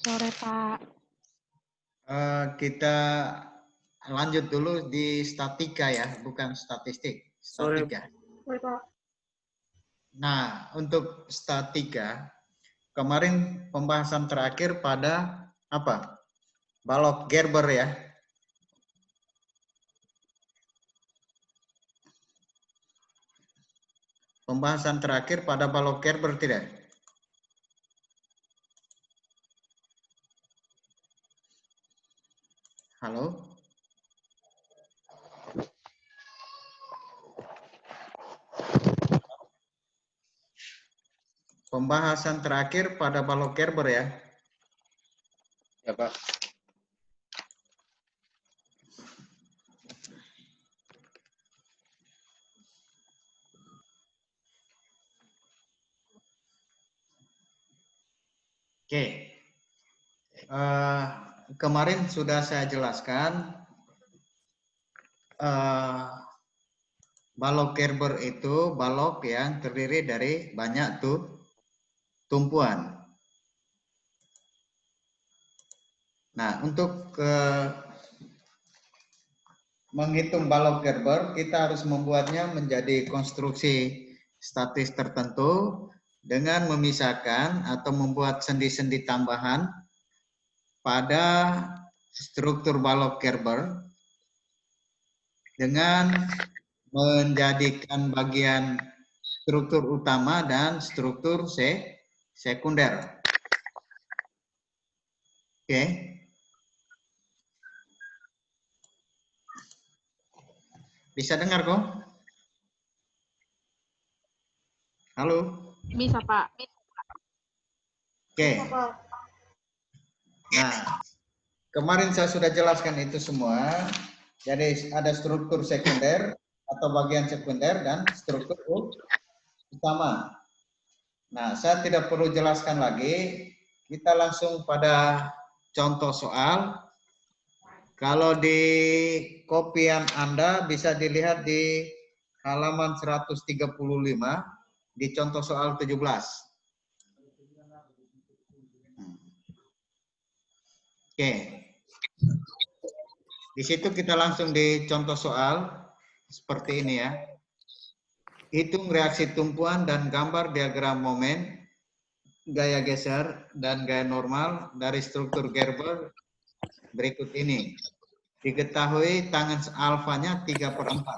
Sore, Pak. Kita lanjut dulu di statika ya, bukan statistik. Statika. Sore, Pak. Nah, untuk statika, kemarin pembahasan terakhir pada apa? Balok Gerber ya. Pembahasan terakhir pada balok Gerber tidak? Halo? Pembahasan terakhir pada balok Gerber ya. Ya, Pak. Oke. Kemarin sudah saya jelaskan balok Gerber itu balok yang terdiri dari banyak tumpuan. Nah, untuk menghitung balok Gerber, kita harus membuatnya menjadi konstruksi statis tertentu dengan memisahkan atau membuat sendi-sendi tambahan pada struktur balok Gerber dengan menjadikan bagian struktur utama dan struktur sekunder. Oke. Bisa dengar kok? Halo? Bisa, Pak. Oke. Nah, kemarin saya sudah jelaskan itu semua. Jadi ada struktur sekunder atau bagian sekunder dan struktur utama. Nah, saya tidak perlu jelaskan lagi. Kita langsung pada contoh soal. Kalau di kopian Anda bisa dilihat di halaman 135 di contoh soal 17. Oke. Di situ kita langsung di contoh soal seperti ini ya. Hitung reaksi tumpuan dan gambar diagram momen, gaya geser, dan gaya normal dari struktur Gerber berikut ini. Diketahui tangen alfanya 3/4.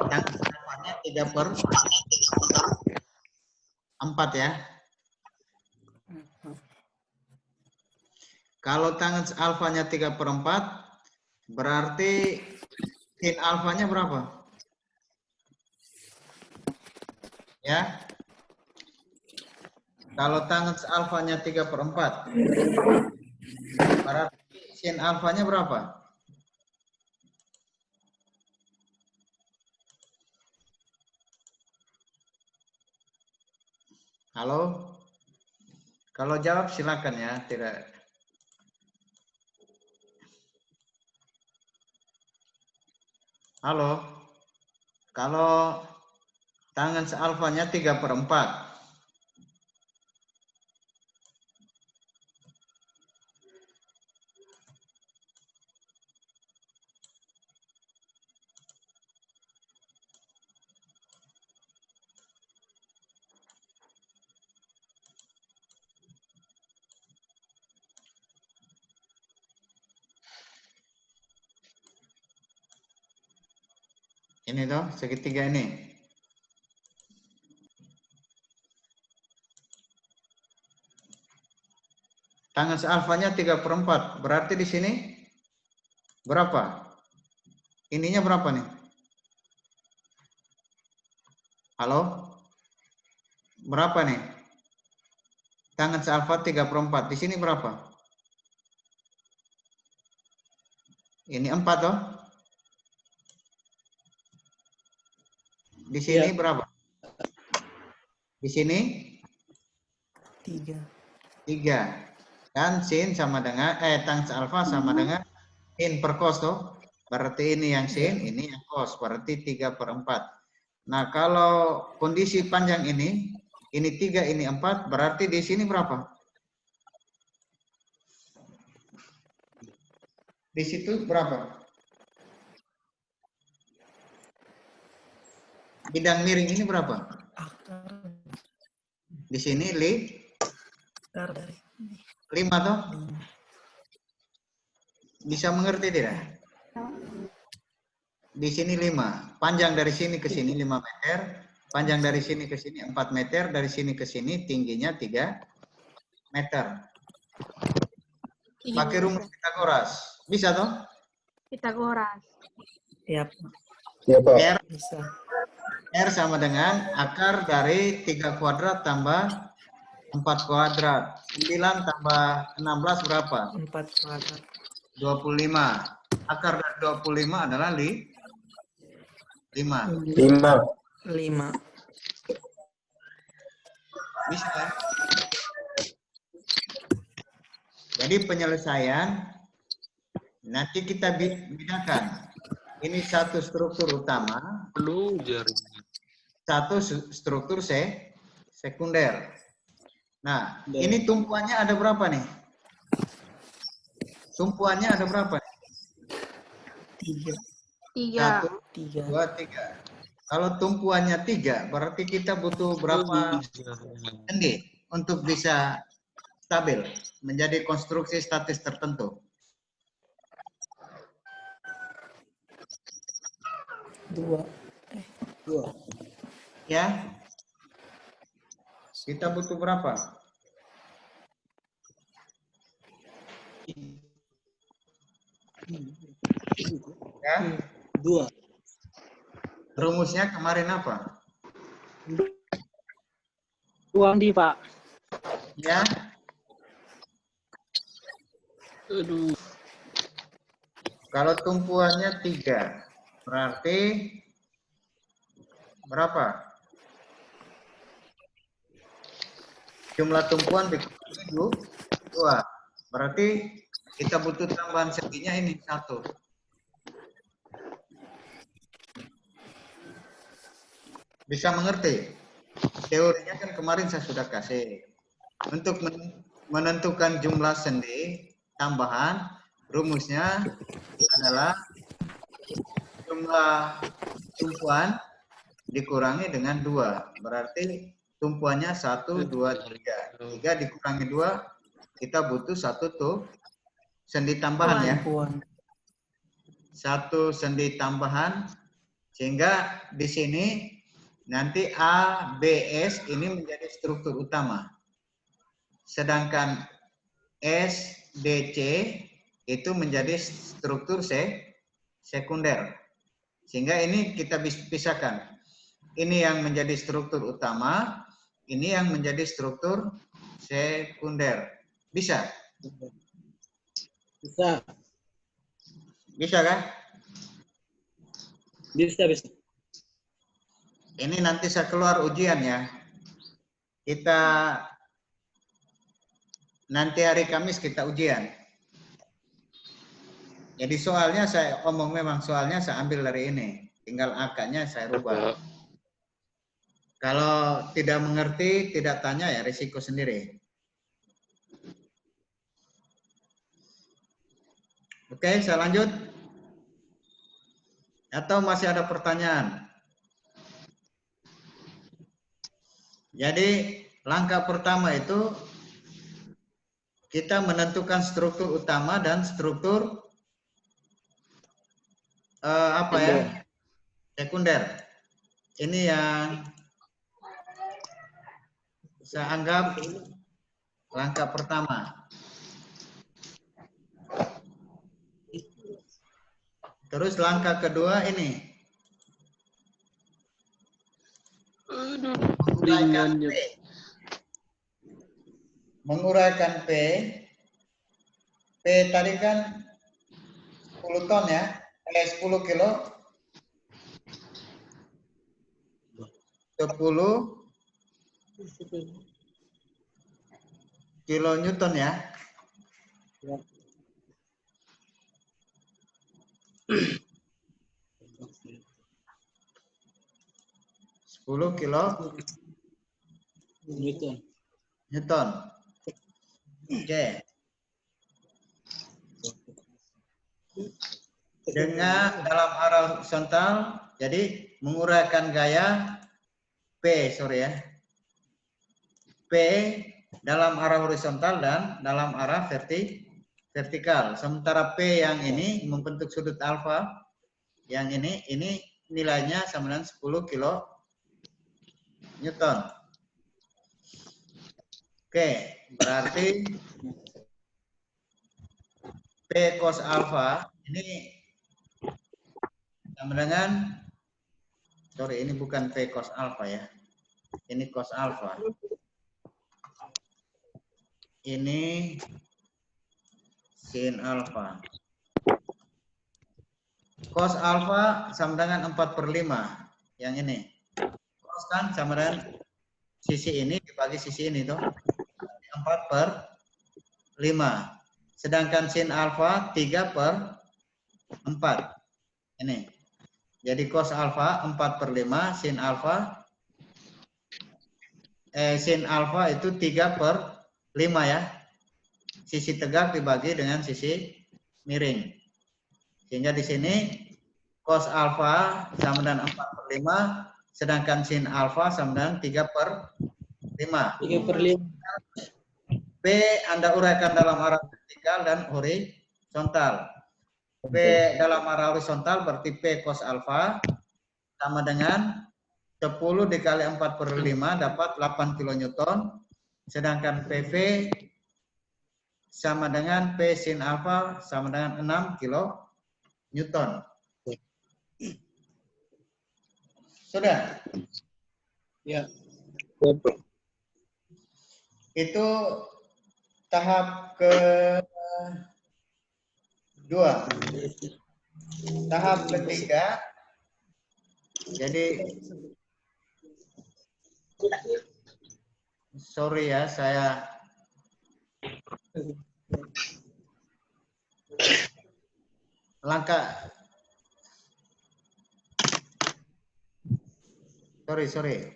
Tangen alfanya 3/4 ya. Kalau tangen alfanya 3/4, berarti sin alfanya berapa? Ya. Kalau tangen alfanya 3/4, berarti sin alfanya berapa? Halo? Kalau jawab silakan ya, tidak. Halo? Kalau tangen alfanya 3/4. Ini toh, segitiga ini. Tangen alfanya 3/4. Berarti di sini berapa? Ininya berapa nih? Halo? Berapa nih? Tangen alfa 3/4. Di sini berapa? Ini 4 toh? Di sini berapa? Di sini 3. Dan sin sama dengan tangen alfa sama dengan sin per cos toh. Berarti ini yang sin, ini yang cos. Berarti 3/4. Nah, kalau kondisi panjang ini ini 3, ini 4, berarti di sini berapa? Di situ berapa? Bidang miring ini berapa? Di sini 5 toh? Bisa mengerti tidak? Di sini 5. Panjang dari sini ke sini 5 meter. Panjang dari sini ke sini 4 meter. Dari sini ke sini tingginya 3 meter. Pakai rumus Pitagoras. Bisa toh? Pitagoras. Ya, Ya, Pak. R, bisa. R sama dengan akar dari 3 kuadrat tambah 4 kuadrat. 9 tambah 16 berapa? 4 kuadrat. 25. Akar dari 25 adalah 5. 5. 5. Bisa kan? Jadi penyelesaian nanti kita bedakan. Ini satu struktur utama, satu struktur sekunder. Nah, ini tumpuannya ada berapa nih? Tumpuannya ada berapa? 3. 3. 1, 2, 3. Kalau tumpuannya 3, berarti kita butuh berapa sendi untuk bisa stabil menjadi konstruksi statis tertentu? 2. Ya, kita butuh berapa? Ya, 2. rumusnya kemarin apa? Uang di, Pak. Ya, kalau tumpuannya 3, berarti berapa? Jumlah tumpuan dikurangi 2. Berarti kita butuh tambahan sendinya ini 1. Bisa mengerti? Teorinya kan kemarin saya sudah kasih. Untuk menentukan jumlah sendi tambahan, rumusnya adalah jumlah tumpuan dikurangi dengan 2. Berarti tumpuannya 1, 2, 3. 3 dikurangi 2, kita butuh 1 tuh sendi tambahan ya. Uang. 1 sendi tambahan, sehingga di sini nanti A, B, S ini menjadi struktur utama. Sedangkan S, D, C itu menjadi struktur sekunder. Sehingga ini kita pisahkan. Ini yang menjadi struktur utama, ini yang menjadi struktur sekunder. Bisa? Bisa. Bisa kan? Bisa. Ini nanti saya keluar ujian ya. Kita nanti hari Kamis kita ujian. Jadi soalnya saya omong memang soalnya saya ambil dari ini. Tinggal angkanya saya rubah. Kalau tidak mengerti, tidak tanya ya risiko sendiri. Oke, saya lanjut. Atau masih ada pertanyaan? Jadi langkah pertama itu kita menentukan struktur utama dan struktur sekunder. Ini yang saya anggap langkah pertama. Terus langkah kedua ini menguraikan P. P tadi kan 10 ton ya, 10 kilo. 10 kilo Newton ya. Kilo Newton. Newton. Oke. Dengan dalam arah horizontal, jadi menguraikan gaya P, sorry ya. P dalam arah horizontal dan dalam arah vertikal. Sementara P yang ini membentuk sudut alfa, yang ini nilainya sama dengan 10 kilo Newton. Oke, berarti P cos alfa ini sama dengan, sorry ini bukan P cos alfa ya. Ini cos alfa. Ini sin alfa. Cos alfa sama dengan 4/5. Yang ini. Cos kan sama dengan sisi ini dibagi sisi ini tuh. 4/5. Sedangkan sin alfa 3/4. Ini. Jadi cos alfa 4/5, sin alfa itu 3/5 ya. Sisi tegak dibagi dengan sisi miring. Sehingga di sini cos alfa sama dengan 4/5, sedangkan sin alfa sama dengan 3/5. 3/5. P Anda uraikan dalam arah vertikal dan horizontal. P dalam arah horizontal berarti P cos alfa sama dengan 10 dikali 4/5 dapat 8 kilonewton. Sedangkan PV sama dengan P sin alfa sama dengan 6 kilonewton. Sudah? Ya. Itu tahap kedua. Tahap ketiga, jadi sorry ya, saya sorry.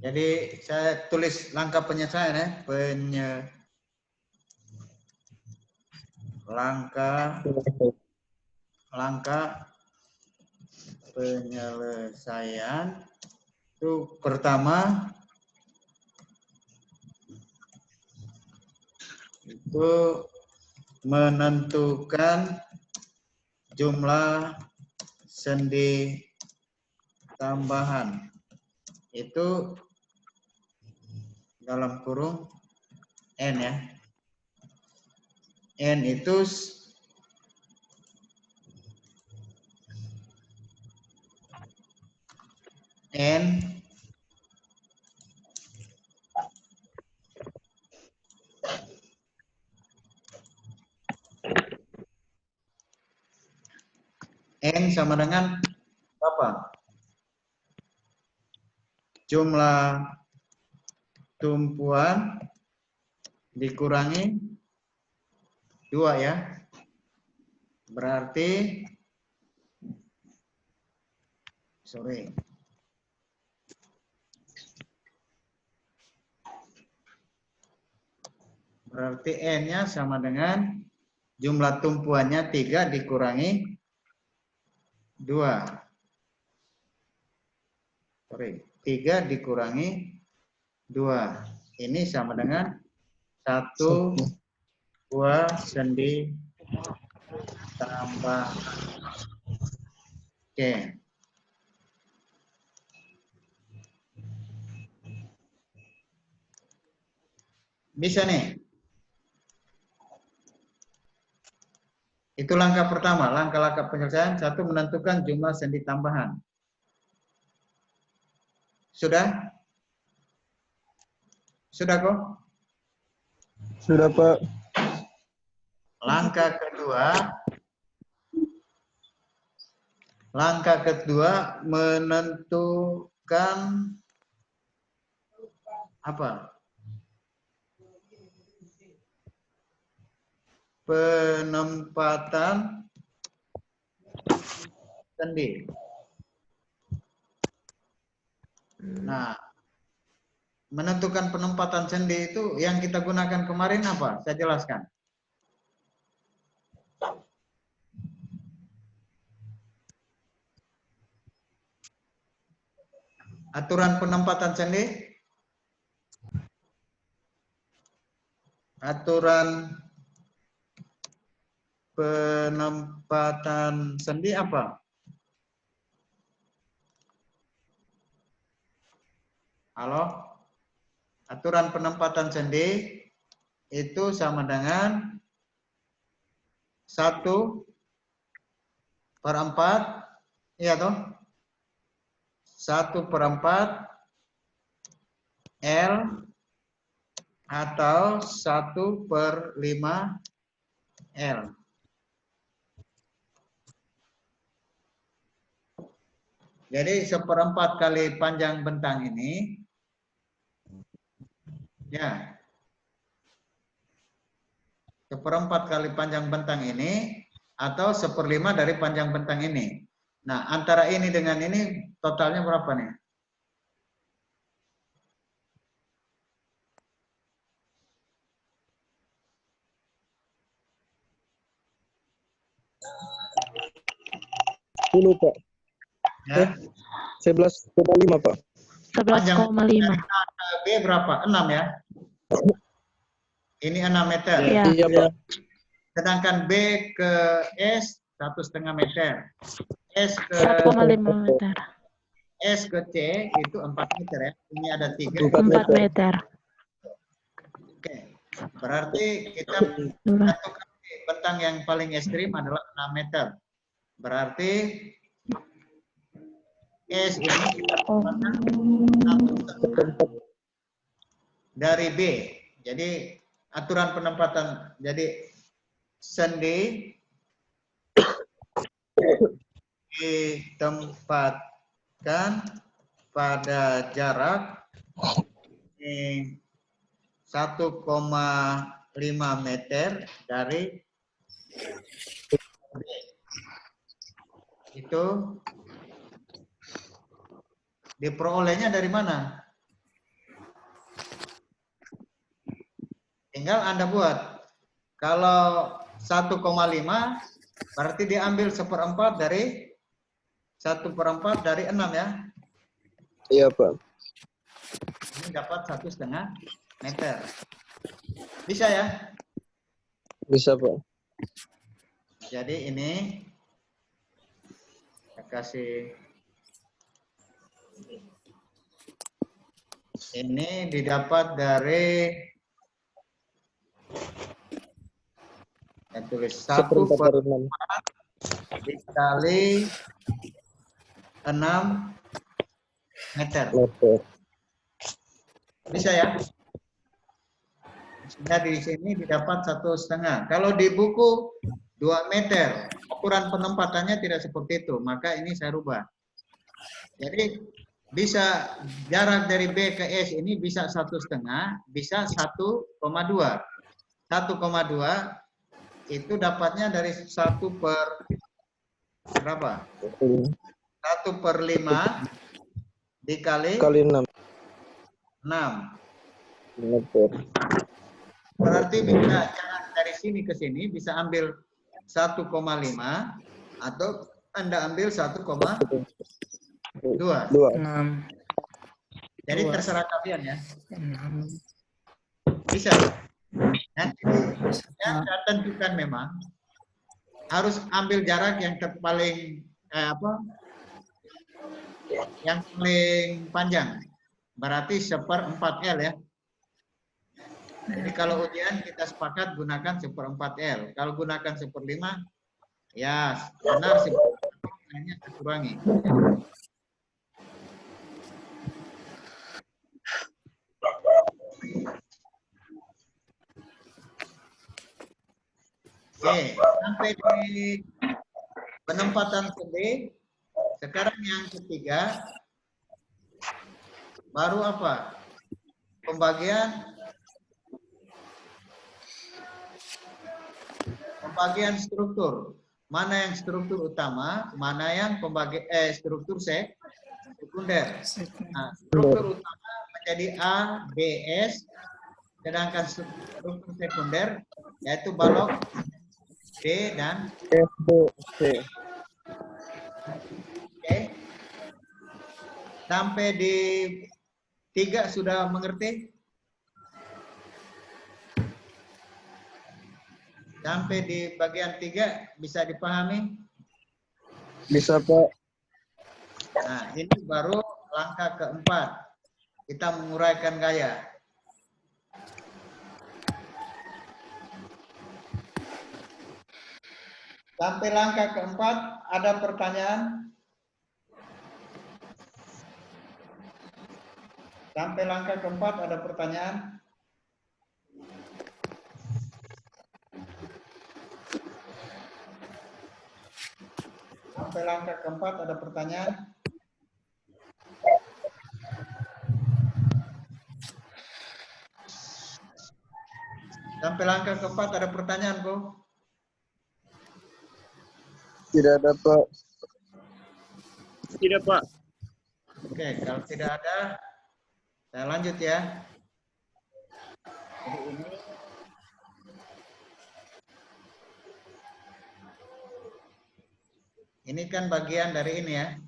Jadi saya tulis langkah penyelesaian ya, langkah penyelesaian. Itu pertama itu menentukan jumlah sendi tambahan. Itu dalam kurung N ya. N itu N sama dengan apa? Jumlah tumpuan dikurangi 2 ya. Berarti berarti N-nya sama dengan jumlah tumpuannya 3 dikurangi 2. 3 dikurangi 2. Ini sama dengan 1 buah sendi tambah. Oke. Bisa nih. Itu langkah pertama, langkah-langkah penyelesaian. 1, menentukan jumlah sendi tambahan. Sudah? Sudah kok? Sudah, Pak. Langkah kedua menentukan apa? Penempatan sendi. Nah, menentukan penempatan sendi itu yang kita gunakan kemarin apa? Saya jelaskan. Aturan penempatan sendi. Aturan penempatan sendi apa? Halo? Aturan penempatan sendi itu sama dengan 1/4, iya toh? 1/4 L atau 1/5 L. Jadi 1/4 kali panjang bentang ini, ya, 1/4 kali panjang bentang ini atau 1/5 dari panjang bentang ini. Nah, antara ini dengan ini totalnya berapa nih? Dulu Pak. Ya. 11,5 Pak. 11,5. B berapa? 6 ya? Ini 6 meter. Iya. Iya Pak. Sedangkan B ke S 1,5 meter. S ke 1,5 meter. S ke C itu 4 meter ya. Ini ada 3. 4 meter. Oke. Berarti kita menentukan bentang yang paling ekstrim adalah 6 meter. Berarti S ini kita tambahkan 1,5 dari B. Jadi aturan penempatan, jadi sendi ditempatkan pada jarak 1,5 meter dari B. Itu diperolehnya dari mana? Tinggal Anda buat. Kalau 1,5 berarti diambil 1/4 dari 1/4 dari 6 ya. Iya Pak. Ini dapat 1,5 meter. Bisa ya? Bisa Pak. Jadi ini saya kasih, ini didapat dari, saya tulis 1/4 dari 6. dikali 6 meter. Meter. Bisa ya? Sehingga di sini didapat 1,5. Kalau di buku 2 meter, ukuran penempatannya tidak seperti itu. Maka ini saya rubah. Jadi bisa jarak dari B ke S ini bisa 1,5, bisa 1,2. 1,2 itu dapatnya dari 1 per berapa? 1/5 dikali Kali 6 6. meter. Berarti bisa jarak dari sini ke sini bisa ambil 1,5 atau Anda ambil 1,2. 2. 6. Jadi Dua. terserah kalian ya. 6. Bisa. Nanti yang saya tentukan memang harus ambil jarak yang paling yang paling panjang. Berarti 1/4 L ya. Jadi kalau ujian kita sepakat gunakan 1/4 L. Kalau gunakan 1/5 ya benar sih, hanya kurangi. Oke, sampai di penempatan sendiri. Sekarang yang ketiga, baru apa? Pembagian struktur. Mana yang struktur utama, mana yang struktur sekunder. Nah, struktur utama menjadi A, B, S, sedangkan struktur sekunder yaitu balok D dan S, B, C. Oke. Sampai di 3 sudah mengerti? Sampai di bagian 3 bisa dipahami? Bisa, Pak. Nah, ini baru langkah keempat. Kita menguraikan gaya. Sampai langkah keempat, ada pertanyaan? Sampai langkah keempat, ada pertanyaan? Sampai langkah keempat, ada pertanyaan? Sampai langkah keempat, ada pertanyaan, kok? Tidak ada, Pak. Tidak, Pak. Oke, kalau tidak ada, saya lanjut ya. Jadi ini kan bagian dari ini ya.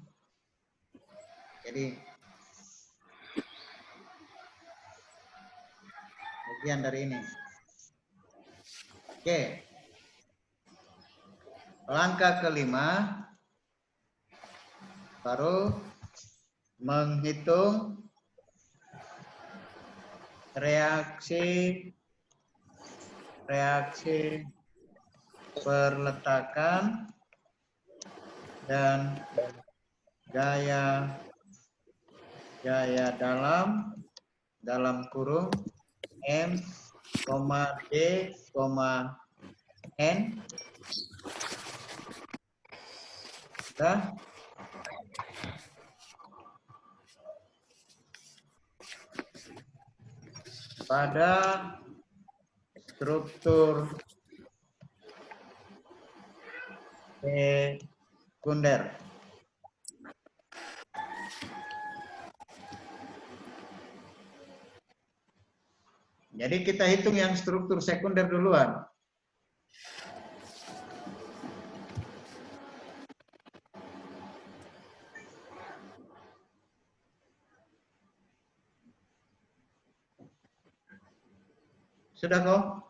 Jadi bagian dari ini. Oke. Langkah kelima baru menghitung reaksi perletakan dan gaya dalam kurung M, D, N. Sudah? Pada struktur sekunder. Jadi kita hitung yang struktur sekunder duluan. Sudah kok?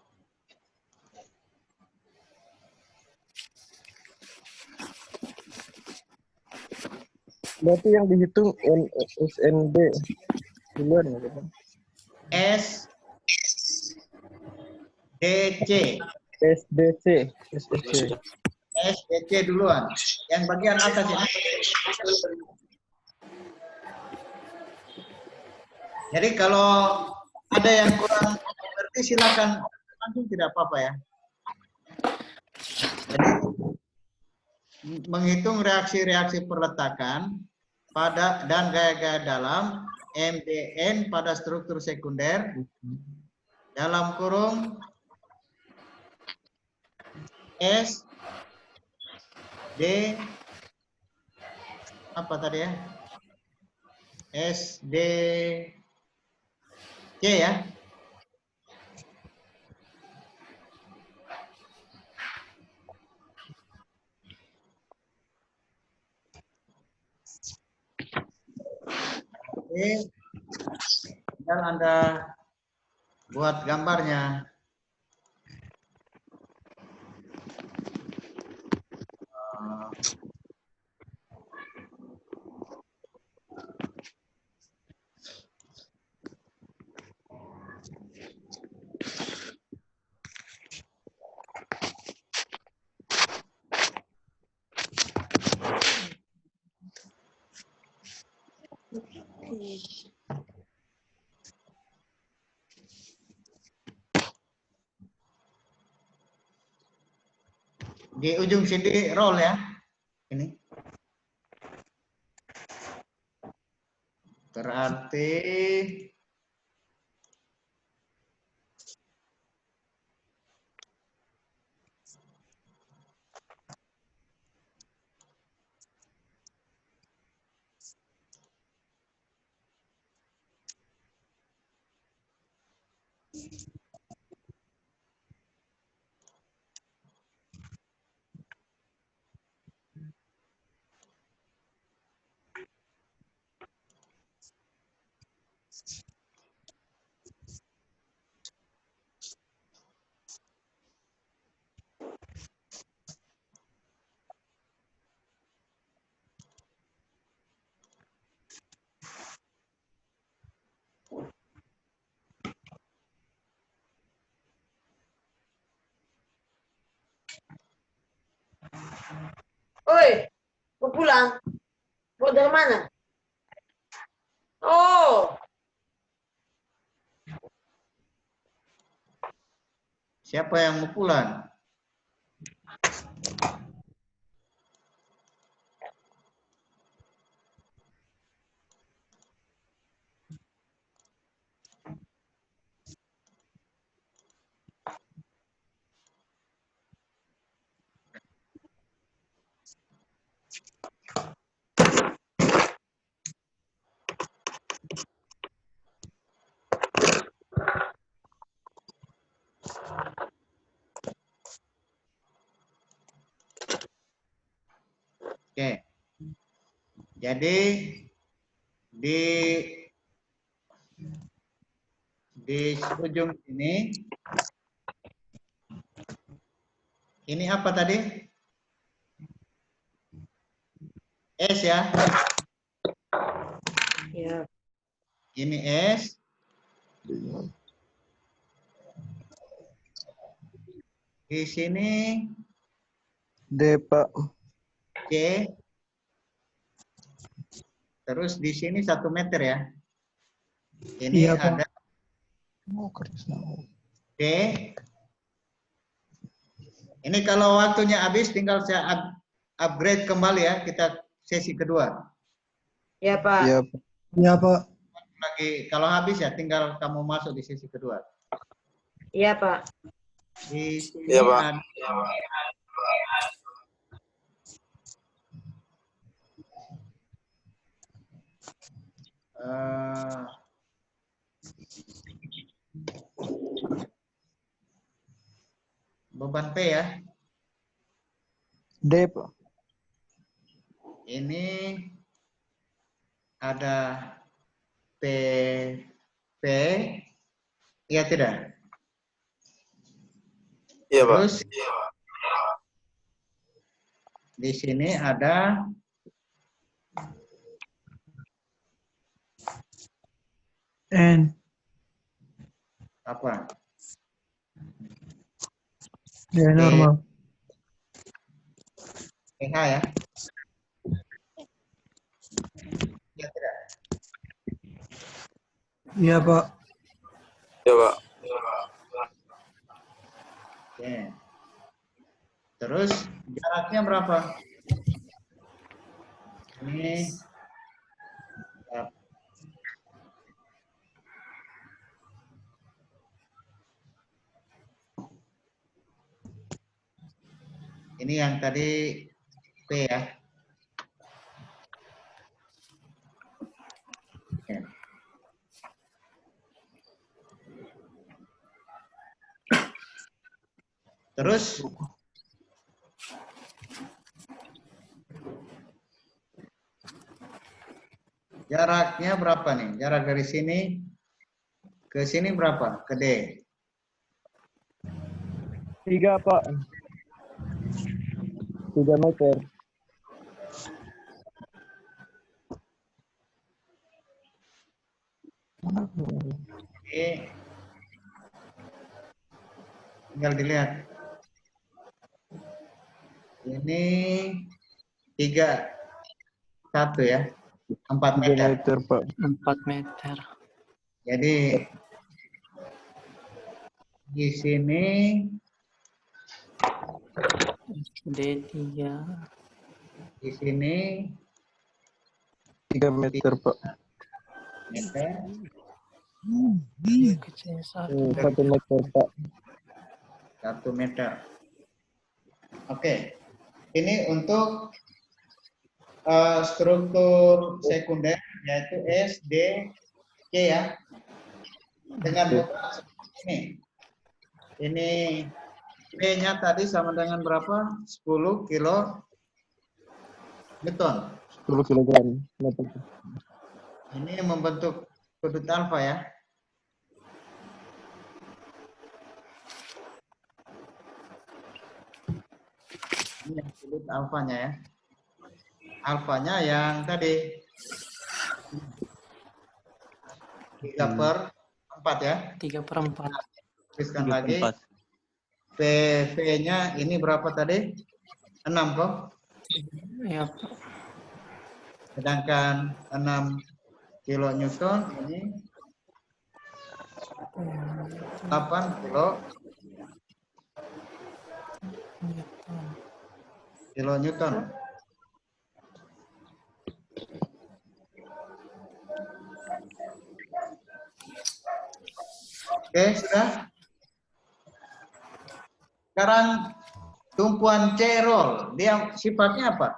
Berarti yang dihitung SNB duluan ya, Pak? SDC. SDC. SDC duluan. Yang bagian atas ini. Jadi kalau ada yang kurang mengerti silakan langsung, tidak apa-apa ya. Jadi menghitung reaksi-reaksi perletakan pada dan gaya-gaya dalam MDN pada struktur sekunder dalam kurung S D apa tadi ya? SD C ya. Oke. Tinggal Anda buat gambarnya. Di ujung sini roll ya. Ini. Berarti Oi, mau pulang? Mau dari mana? Oh, siapa yang mau pulang? Oke. Jadi di ujung ini apa tadi? S ya. ya. Ini S. Di sini D, Pak. C. Terus di sini 1 meter ya. Ini Iya, Pak. ada D. Ini kalau waktunya habis tinggal saya upgrade kembali ya, kita sesi kedua. Ya, Pak. Iya, Pak. Iya, Pak. Lagi kalau habis ya tinggal kamu masuk di sesi kedua. Iya, Pak. Di sini Iya, Pak. ada beban P ya. D, Pak. Ini ada P, iya tidak? Iya, Pak. Terus di sini ada N. apa? D normal. PH ya? Iya tidak? Iya, Pak. Iya, Pak. Oke. Terus jaraknya berapa? Ini ini yang tadi P ya. Oke. Terus jaraknya berapa nih? Jarak dari sini ke sini berapa? Ke D. 3, Pak. 3 meter. Oke. Tinggal dilihat. Ini 3, 1 ya. 4 3 meter. meter, Pak. 4 meter. Jadi di sini D3. Di sini 3 meter, Pak. meter. Kecil 1 meter, Pak. 1 meter. Oke. Ini untuk struktur sekunder yaitu S, D, C ya. Dengan beban seperti ini. Ini P-nya tadi sama dengan berapa? 10 kilo Newton. 10 kilogram. Ini membentuk sudut alfa ya. Ini yang sudut alfanya ya. Alfanya yang tadi 3/4 ya. 3/4. Tuliskan lagi. PV-nya ini berapa tadi? 6 kok. Ya, Pak. Sedangkan 6 kilo Newton ini 8 kilo Newton. Oke, sudah. Sekarang tumpuan C roll, dia sifatnya apa?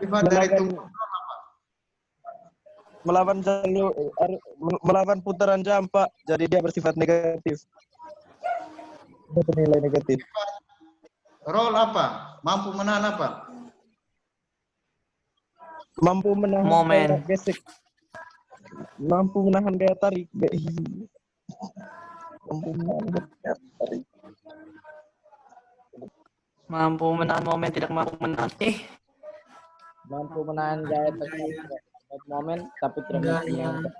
Sifat dari tumpuan melawan putaran jam, Pak. Jadi dia bersifat negatif. Bernilai negatif. roll apa? Mampu menahan apa? Mampu menahan Momen. gaya gesek. Mampu menahan gaya tarik. Mampu menahan gaya tarik. Mampu menahan momen, tidak mampu menahan. Mampu menahan gaya tarik momen tapi tidak mampu menahan.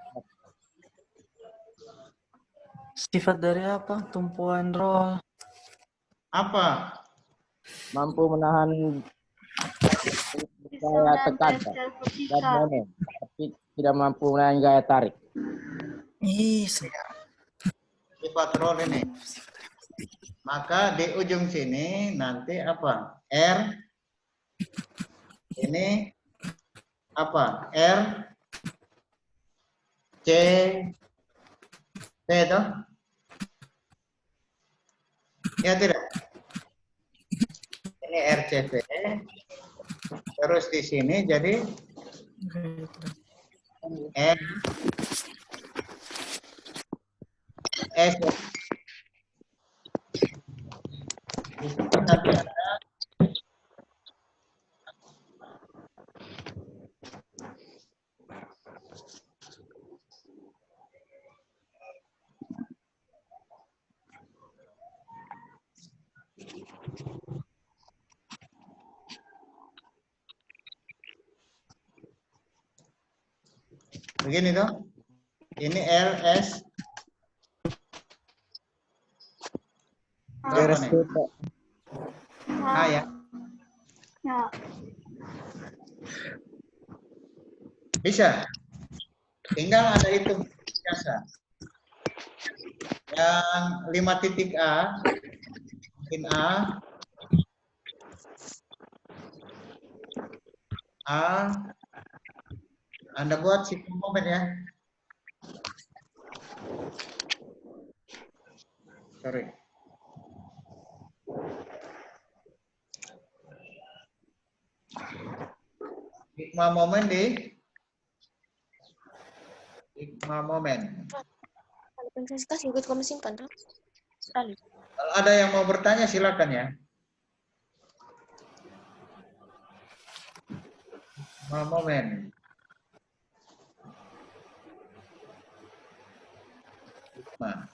Sifat dari apa? Tumpuan roll. Apa? Mampu menahan gaya tekan dan momen tapi tidak mampu menahan gaya tarik. Sifat roll ini. Maka di ujung sini nanti apa? R. Ini apa? R. C. T itu. Ya tidak? Ini RCP. Terus di sini jadi R. S. Di sini nanti ada begini tuh. Ini RS. Berapa nih? RSP, Pak. A ya. Bisa. Tinggal ada hitung biasa. Yang 5 titik A, mungkin A, Anda buat hitung momen ya. Sorry. Sigma momen di sigma momen. Intensitas ikut kamu simpan tuh. Sekali. Kalau ada yang mau bertanya silakan ya. Sigma momen. Sigma.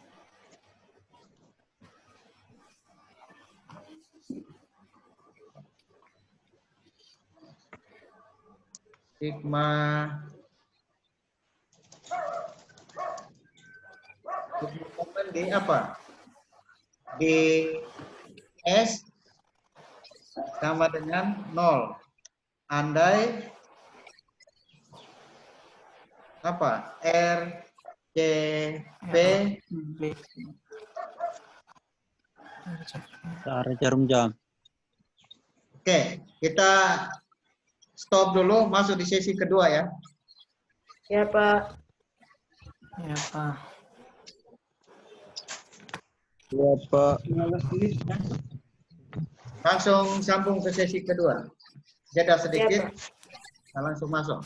Sigma momen di apa? Di S sama dengan 0. Andai apa? R, C, P Cara jarum jam. Oke, kita stop dulu, masuk di sesi kedua ya. Ya, Pak. Ya, Pak. Ya, Pak. Langsung sambung ke sesi kedua. Jeda Ya, sedikit, Pak. kita langsung masuk.